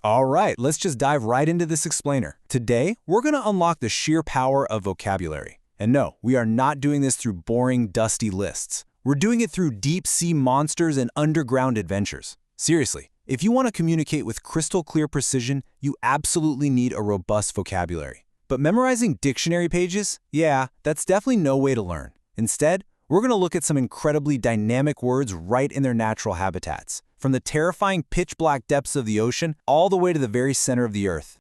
All right, let's just dive right into this explainer. Today, we're going to unlock the sheer power of vocabulary. And no, we are not doing this through boring, dusty lists. We're doing it through deep-sea monsters and underground adventures. Seriously, if you want to communicate with crystal clear precision, you absolutely need a robust vocabulary. But memorizing dictionary pages? Yeah, that's definitely no way to learn. Instead, we're going to look at some incredibly dynamic words right in their natural habitats, from the terrifying pitch-black depths of the ocean all the way to the very center of the earth.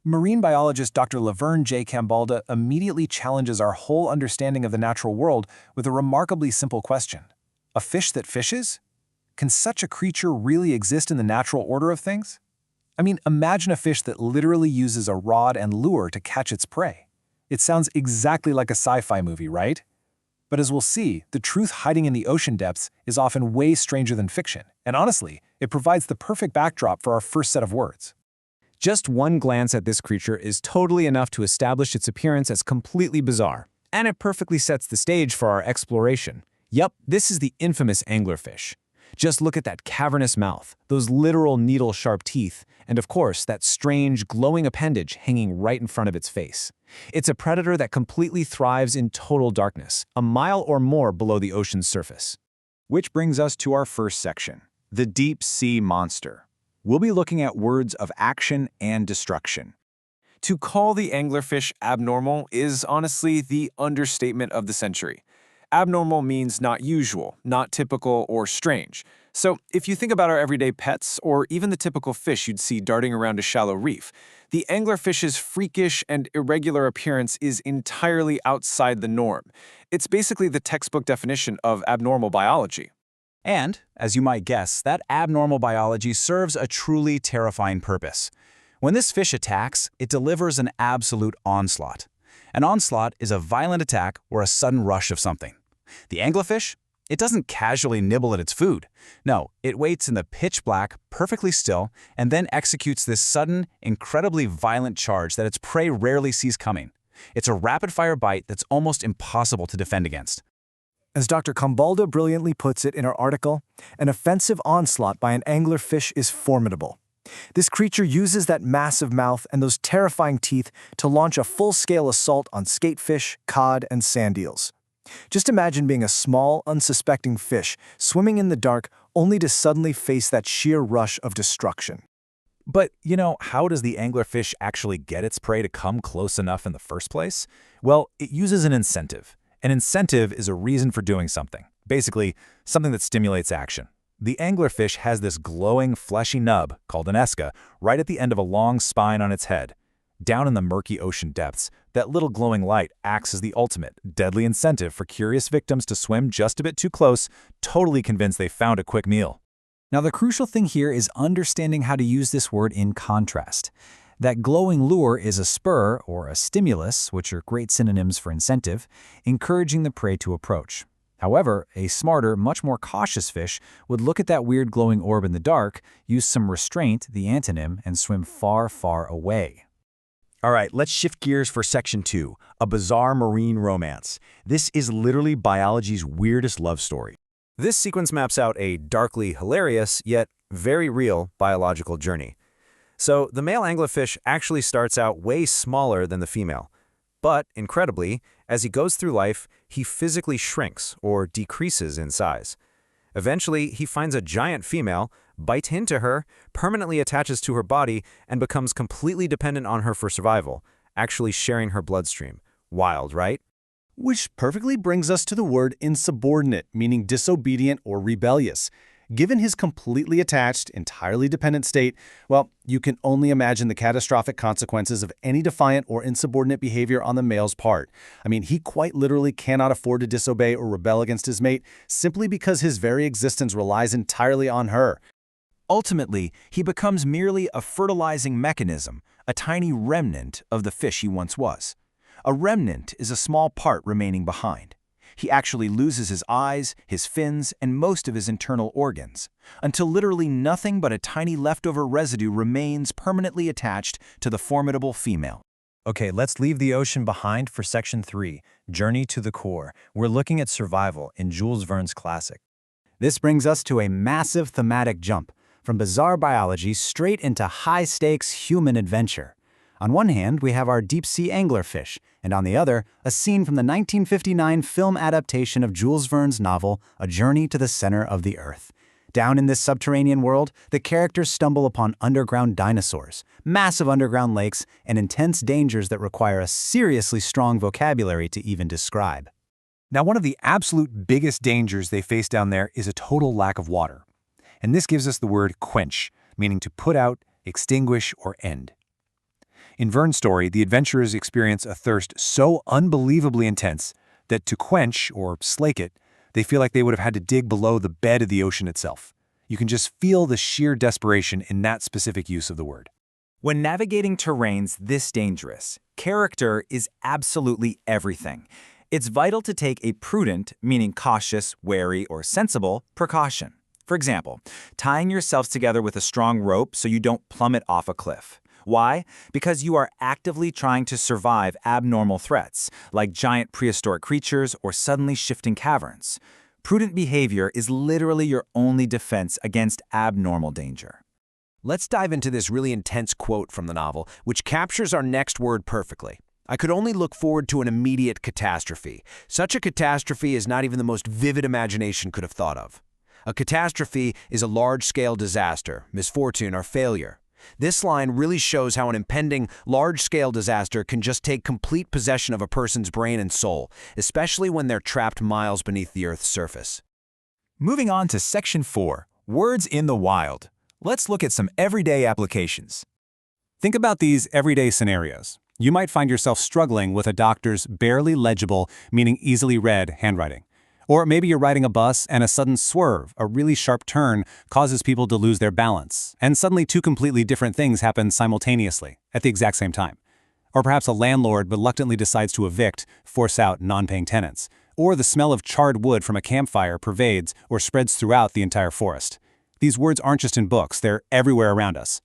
Marine biologist Dr. Laverne J. Cambalda immediately challenges our whole understanding of the natural world with a remarkably simple question. A fish that fishes? Can such a creature really exist in the natural order of things? I mean, imagine a fish that literally uses a rod and lure to catch its prey. It sounds exactly like a sci-fi movie, right? But as we'll see, the truth hiding in the ocean depths is often way stranger than fiction, and honestly, it provides the perfect backdrop for our first set of words. Just one glance at this creature is totally enough to establish its appearance as completely bizarre, and it perfectly sets the stage for our exploration. Yup, this is the infamous anglerfish. Just look at that cavernous mouth, those literal needle-sharp teeth, and of course, that strange, glowing appendage hanging right in front of its face. It's a predator that completely thrives in total darkness, a mile or more below the ocean's surface. Which brings us to our first section, the deep sea monster. We'll be looking at words of action and destruction. To call the anglerfish abnormal is honestly the understatement of the century. Abnormal means not usual, not typical, or strange. So if you think about our everyday pets, or even the typical fish you'd see darting around a shallow reef, the anglerfish's freakish and irregular appearance is entirely outside the norm. It's basically the textbook definition of abnormal biology. And, as you might guess, that abnormal biology serves a truly terrifying purpose. When this fish attacks, it delivers an absolute onslaught. An onslaught is a violent attack or a sudden rush of something. The anglerfish? It doesn't casually nibble at its food. No, it waits in the pitch black, perfectly still, and then executes this sudden, incredibly violent charge that its prey rarely sees coming. It's a rapid-fire bite that's almost impossible to defend against. As Dr. Cambalda brilliantly puts it in her article, an offensive onslaught by an anglerfish is formidable. This creature uses that massive mouth and those terrifying teeth to launch a full-scale assault on skatefish, cod, and sand eels. Just imagine being a small, unsuspecting fish swimming in the dark only to suddenly face that sheer rush of destruction. But, how does the anglerfish actually get its prey to come close enough in the first place? Well, it uses an incentive. An incentive is a reason for doing something. Basically, something that stimulates action. The anglerfish has this glowing, fleshy nub, called an esca, right at the end of a long spine on its head. Down in the murky ocean depths, that little glowing light acts as the ultimate, deadly incentive for curious victims to swim just a bit too close, totally convinced they found a quick meal. Now, the crucial thing here is understanding how to use this word in contrast. That glowing lure is a spur or a stimulus, which are great synonyms for incentive, encouraging the prey to approach. However, a smarter, much more cautious fish would look at that weird glowing orb in the dark, use some restraint, the antonym, and swim far, far away. All right, let's shift gears for section 2, a bizarre marine romance. This is literally biology's weirdest love story. This sequence maps out a darkly hilarious, yet very real biological journey. So the male anglerfish actually starts out way smaller than the female. But, incredibly, as he goes through life, he physically shrinks or decreases in size. Eventually, he finds a giant female, bites into her, permanently attaches to her body, and becomes completely dependent on her for survival, actually sharing her bloodstream. Wild, right? Which perfectly brings us to the word insubordinate, meaning disobedient or rebellious. Given his completely attached, entirely dependent state, well, you can only imagine the catastrophic consequences of any defiant or insubordinate behavior on the male's part. I mean, he quite literally cannot afford to disobey or rebel against his mate simply because his very existence relies entirely on her. Ultimately, he becomes merely a fertilizing mechanism, a tiny remnant of the fish he once was. A remnant is a small part remaining behind. He actually loses his eyes, his fins, and most of his internal organs, until literally nothing but a tiny leftover residue remains permanently attached to the formidable female. Okay, let's leave the ocean behind for section 3, Journey to the Core. We're looking at survival in Jules Verne's classic. This brings us to a massive thematic jump, from bizarre biology straight into high-stakes human adventure. On one hand, we have our deep-sea anglerfish, and on the other, a scene from the 1959 film adaptation of Jules Verne's novel, A Journey to the Center of the Earth. Down in this subterranean world, the characters stumble upon underground dinosaurs, massive underground lakes, and intense dangers that require a seriously strong vocabulary to even describe. Now, one of the absolute biggest dangers they face down there is a total lack of water. And this gives us the word quench, meaning to put out, extinguish, or end. In Verne's story, the adventurers experience a thirst so unbelievably intense that to quench, or slake it, they feel like they would have had to dig below the bed of the ocean itself. You can just feel the sheer desperation in that specific use of the word. When navigating terrains this dangerous, character is absolutely everything. It's vital to take a prudent, meaning cautious, wary, or sensible, precaution. For example, tying yourselves together with a strong rope so you don't plummet off a cliff. Why? Because you are actively trying to survive abnormal threats, like giant prehistoric creatures or suddenly shifting caverns. Prudent behavior is literally your only defense against abnormal danger. Let's dive into this really intense quote from the novel, which captures our next word perfectly. I could only look forward to an immediate catastrophe. Such a catastrophe is not even the most vivid imagination could have thought of. A catastrophe is a large-scale disaster, misfortune, or failure. This line really shows how an impending, large-scale disaster can just take complete possession of a person's brain and soul, especially when they're trapped miles beneath the Earth's surface. Moving on to Section 4, Words in the Wild. Let's look at some everyday applications. Think about these everyday scenarios. You might find yourself struggling with a doctor's barely legible, meaning easily read, handwriting. Or maybe you're riding a bus and a sudden swerve, a really sharp turn, causes people to lose their balance, and suddenly two completely different things happen simultaneously, at the exact same time. Or perhaps a landlord reluctantly decides to evict, force out non-paying tenants. Or the smell of charred wood from a campfire pervades or spreads throughout the entire forest. These words aren't just in books, they're everywhere around us.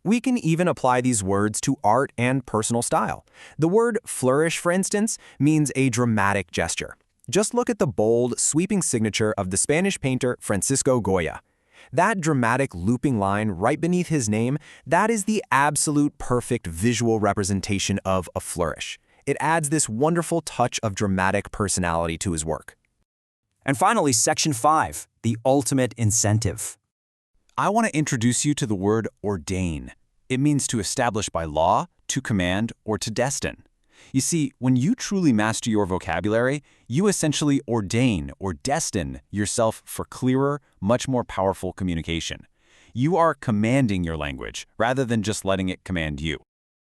We can even apply these words to art and personal style. The word flourish, for instance, means a dramatic gesture. Just look at the bold, sweeping signature of the Spanish painter Francisco Goya. That dramatic looping line right beneath his name, that is the absolute perfect visual representation of a flourish. It adds this wonderful touch of dramatic personality to his work. And finally, Section 5, the ultimate incentive. I want to introduce you to the word ordain. It means to establish by law, to command, or to destine. You see, when you truly master your vocabulary, you essentially ordain or destine yourself for clearer, much more powerful communication. You are commanding your language rather than just letting it command you.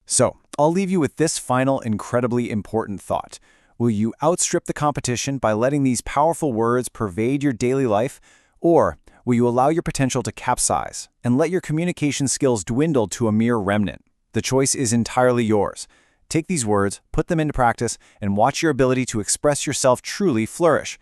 So, I'll leave you with this final incredibly important thought. Will you outstrip the competition by letting these powerful words pervade your daily life? Or will you allow your potential to capsize and let your communication skills dwindle to a mere remnant? The choice is entirely yours. Take these words, put them into practice, and watch your ability to express yourself truly flourish.